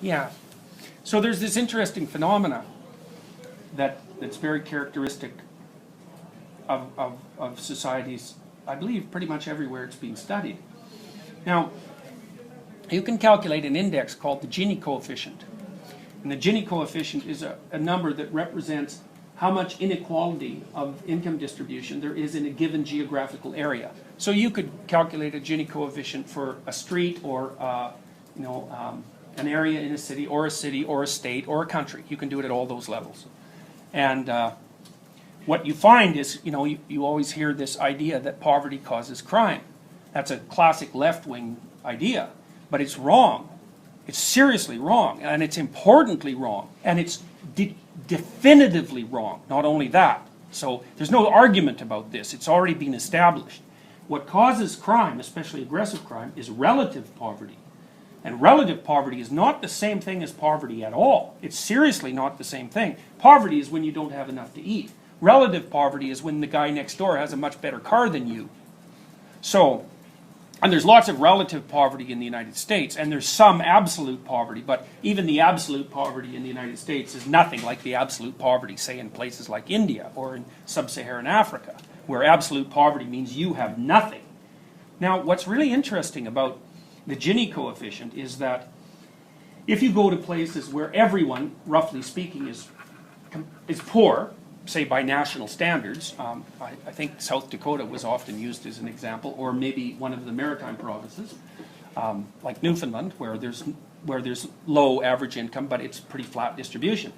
Yeah. So there's this interesting phenomena that's very characteristic of societies, I believe pretty much everywhere it's being studied. Now, you can calculate an index called the Gini coefficient. And the Gini coefficient is a number that represents how much inequality of income distribution there is in a given geographical area. So you could calculate a Gini coefficient for a street or an area in a city or a state or a country. You can do it at all those levels. And what you find is, you always hear this idea that poverty causes crime. That's a classic left-wing idea, but it's wrong. It's seriously wrong, and it's importantly wrong, and it's definitively wrong. Not only that. So there's no argument about this. It's already been established. What causes crime, especially aggressive crime, is relative poverty. And relative poverty is not the same thing as poverty at all. It's seriously not the same thing. Poverty is when you don't have enough to eat. Relative poverty is when the guy next door has a much better car than you. So, and there's lots of relative poverty in the United States, and there's some absolute poverty, but even the absolute poverty in the United States is nothing like the absolute poverty, say, in places like India or in sub-Saharan Africa, where absolute poverty means you have nothing. Now, what's really interesting about the Gini coefficient is that if you go to places where everyone, roughly speaking, is poor, say by national standards, I think South Dakota was often used as an example, or maybe one of the maritime provinces, like Newfoundland, where there's low average income, but it's pretty flat distribution.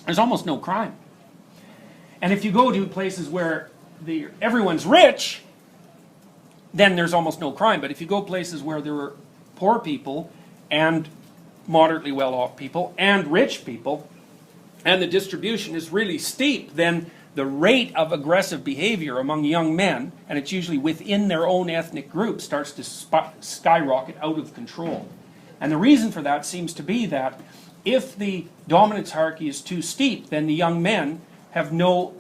There's almost no crime. And if you go to places where everyone's rich, then there's almost no crime. But if you go places where there are poor people and moderately well-off people and rich people, and the distribution is really steep, then the rate of aggressive behavior among young men, and it's usually within their own ethnic group, starts to skyrocket out of control. And the reason for that seems to be that if the dominance hierarchy is too steep, then the young men have no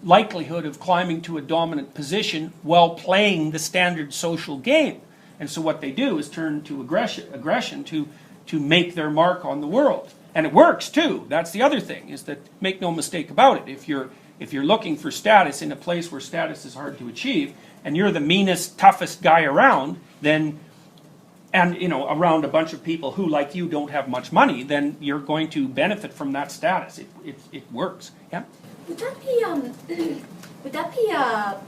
likelihood of climbing to a dominant position while playing the standard social game. And so what they do is turn to aggression to make their mark on the world. And it works too. That's the other thing, is that, make no mistake about it, if you're looking for status in a place where status is hard to achieve, and you're the meanest, toughest guy around, then, and around a bunch of people who, like you, don't have much money, then you're going to benefit from that status. It works. Yeah? Would that be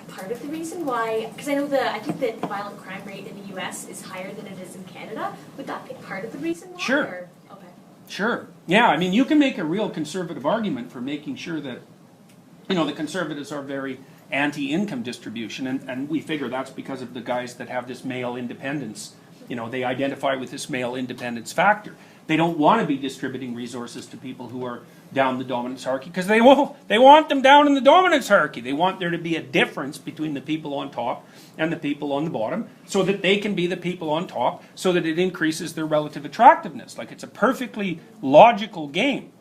part of the reason why, because I think that the violent crime rate in the U.S. is higher than it is in Canada. Would that be part of the reason why? Sure. Or? Okay. Sure. Yeah, I mean, you can make a real conservative argument for making sure that, the conservatives are very anti-income distribution, and we figure that's because of the guys that have this male independence. They identify with this male independence factor. They don't want to be distributing resources to people who are down the dominance hierarchy, because they want them down in the dominance hierarchy. They want there to be a difference between the people on top and the people on the bottom, so that they can be the people on top, so that it increases their relative attractiveness. Like, it's a perfectly logical game.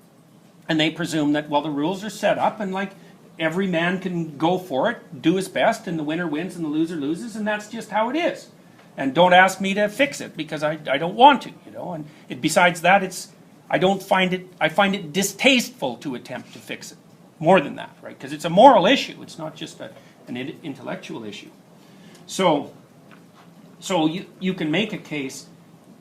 And they presume that, well, the rules are set up, and like, every man can go for it, do his best, and the winner wins and the loser loses, and that's just how it is. And don't ask me to fix it, because I don't want to, And besides that, I find it distasteful to attempt to fix it. More than that, right? Because it's a moral issue. It's not just an intellectual issue. So you can make a case.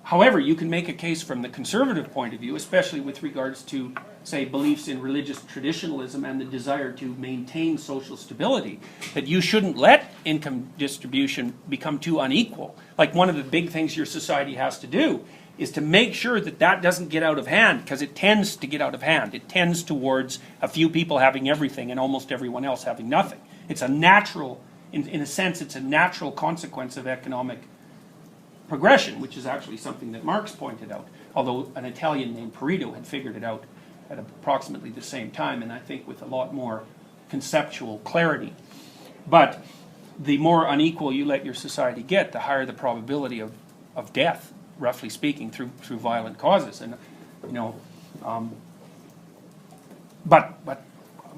However, you can make a case from the conservative point of view, especially with regards to, say, beliefs in religious traditionalism and the desire to maintain social stability, that you shouldn't let income distribution become too unequal. Like, one of the big things your society has to do is to make sure that that doesn't get out of hand, because it tends to get out of hand. It tends towards a few people having everything and almost everyone else having nothing. It's a natural, in a sense, it's a natural consequence of economic progression, which is actually something that Marx pointed out, although an Italian named Pareto had figured it out at approximately the same time, and I think with a lot more conceptual clarity. But the more unequal you let your society get, the higher the probability of death, roughly speaking, through violent causes. And but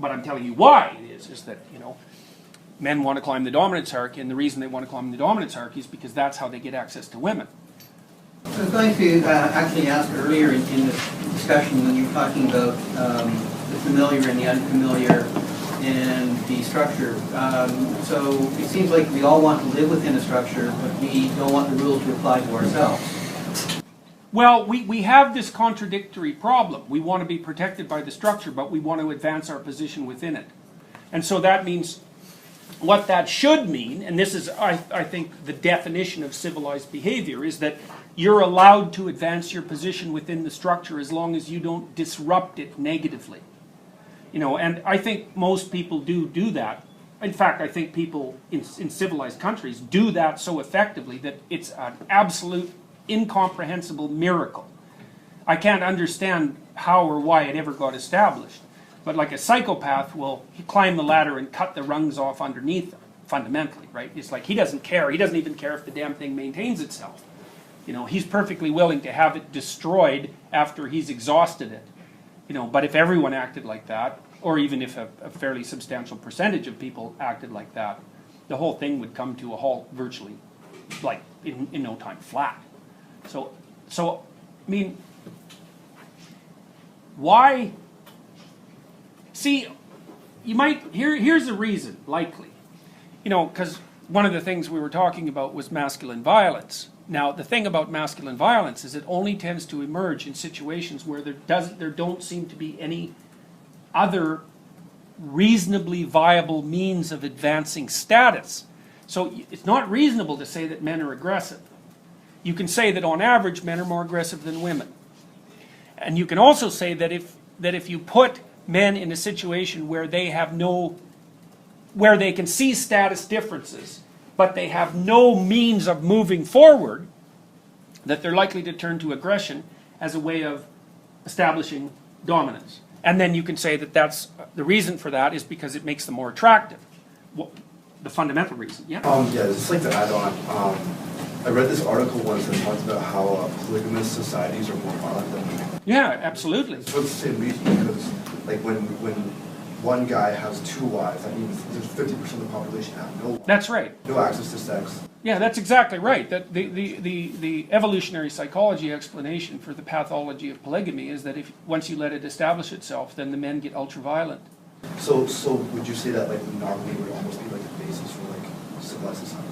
I'm telling you why it is that men want to climb the dominance hierarchy, and the reason they want to climb the dominance hierarchy is because that's how they get access to women. I was going to actually ask earlier in this discussion when you were talking about the familiar and the unfamiliar and the structure. So it seems like we all want to live within a structure, but we don't want the rules to apply to ourselves. Well, we have this contradictory problem. We want to be protected by the structure, but we want to advance our position within it. And so that means, what that should mean, and this is, I think, the definition of civilized behavior, is that you're allowed to advance your position within the structure as long as you don't disrupt it negatively. You know, and I think most people do that. In fact, I think people in civilized countries do that so effectively that it's an absolute incomprehensible miracle. I can't understand how or why it ever got established. But like a psychopath will climb the ladder and cut the rungs off underneath them, fundamentally, right? It's like he doesn't care. He doesn't even care if the damn thing maintains itself. You know, he's perfectly willing to have it destroyed after he's exhausted it. You know, but if everyone acted like that, or even if a fairly substantial percentage of people acted like that, the whole thing would come to a halt virtually, like in no time flat. So I mean, why? See, you might, here's a reason, likely. You know, because one of the things we were talking about was masculine violence. Now, the thing about masculine violence is it only tends to emerge in situations where there don't seem to be any other reasonably viable means of advancing status. So it's not reasonable to say that men are aggressive. You can say that on average men are more aggressive than women. And you can also say that if you put men in a situation where they have where they can see status differences, but they have no means of moving forward, that they're likely to turn to aggression as a way of establishing dominance. And then you can say that the reason for that is because it makes them more attractive. The fundamental reason, yeah? Yeah, just like to add on, I read this article once that talked about how polygamous societies are more violent than women. Yeah, absolutely. It's for the same reason, because like when one guy has two wives, that means there's 50% of the population have no. That's right. No access to sex. Yeah, that's exactly right. That the evolutionary psychology explanation for the pathology of polygamy is that once you let it establish itself, then the men get ultra-violent. So would you say that like monogamy would almost be like the basis for like civilized society?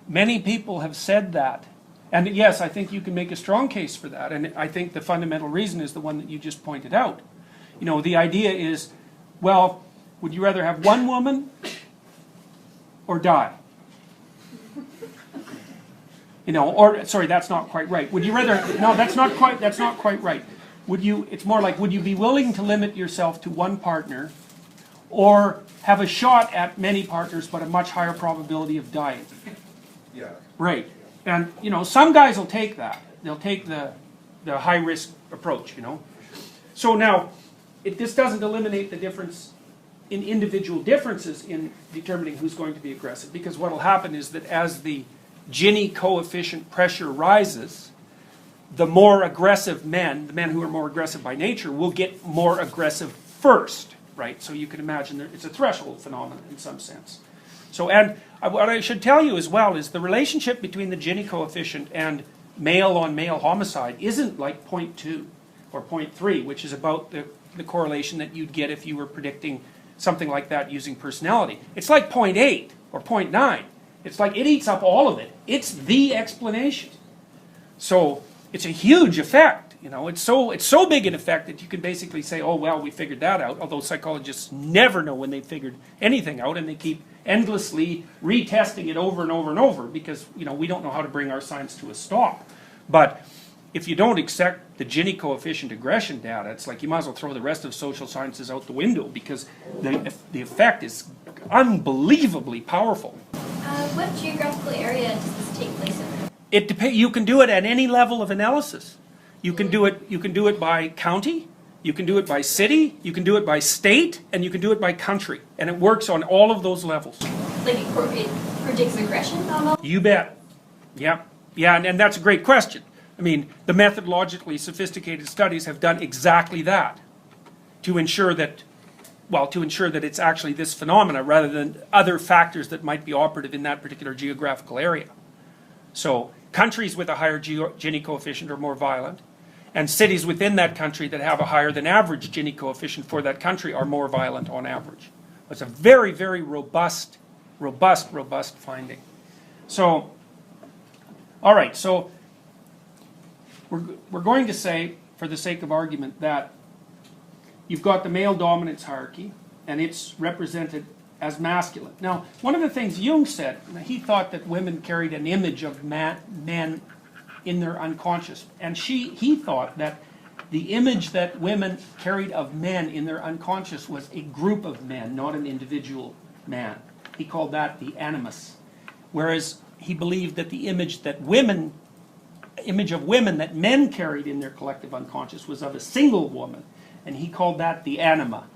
Many people have said that. And yes, I think you can make a strong case for that. And I think the fundamental reason is the one that you just pointed out. You know, the idea is, well, would you rather have one woman or die? You know, or sorry, that's not quite right. Would you rather? No, that's not quite right. Would you? It's more like, would you be willing to limit yourself to one partner, or have a shot at many partners but a much higher probability of dying? Yeah. Right. And you know, some guys will take that. They'll take the high risk approach. You know. So now, this doesn't eliminate the difference in individual differences in determining who's going to be aggressive, because what will happen is that as the Gini coefficient pressure rises, the more aggressive men, the men who are more aggressive by nature, will get more aggressive first, right? So you can imagine it's a threshold phenomenon in some sense. So, and what I should tell you as well is the relationship between the Gini coefficient and male-on-male homicide isn't like 0.2 or 0.3, which is about the correlation that you'd get if you were predicting something like that using personality. It's like 0.8 or 0.9. It's like it eats up all of it. It's the explanation. So it's a huge effect. You know, it's so big an effect that you can basically say, oh well, we figured that out. Although psychologists never know when they figured anything out, and they keep endlessly retesting it over and over and over because we don't know how to bring our science to a stop. But if you don't accept the Gini coefficient aggression data, it's like you might as well throw the rest of social sciences out the window, because the effect is unbelievably powerful. What geographical area does this take place in? It depends. You can do it at any level of analysis. You can do it by county, you can do it by city, you can do it by state, and you can do it by country, and it works on all of those levels. Like it predicts aggression on all? You bet. Yeah, and that's a great question. I mean, the methodologically sophisticated studies have done exactly that to ensure that it's actually this phenomena rather than other factors that might be operative in that particular geographical area. So countries with a higher Gini coefficient are more violent, and cities within that country that have a higher than average Gini coefficient for that country are more violent on average. It's a very, very robust finding. So, all right, so we're going to say, for the sake of argument, that you've got the male dominance hierarchy, and it's represented as masculine. Now, one of the things Jung said, he thought that women carried an image of men in their unconscious, and he thought that the image that women carried of men in their unconscious was a group of men, not an individual man. He called that the animus. Whereas he believed that the image of women that men carried in their collective unconscious was of a single woman, and he called that the anima.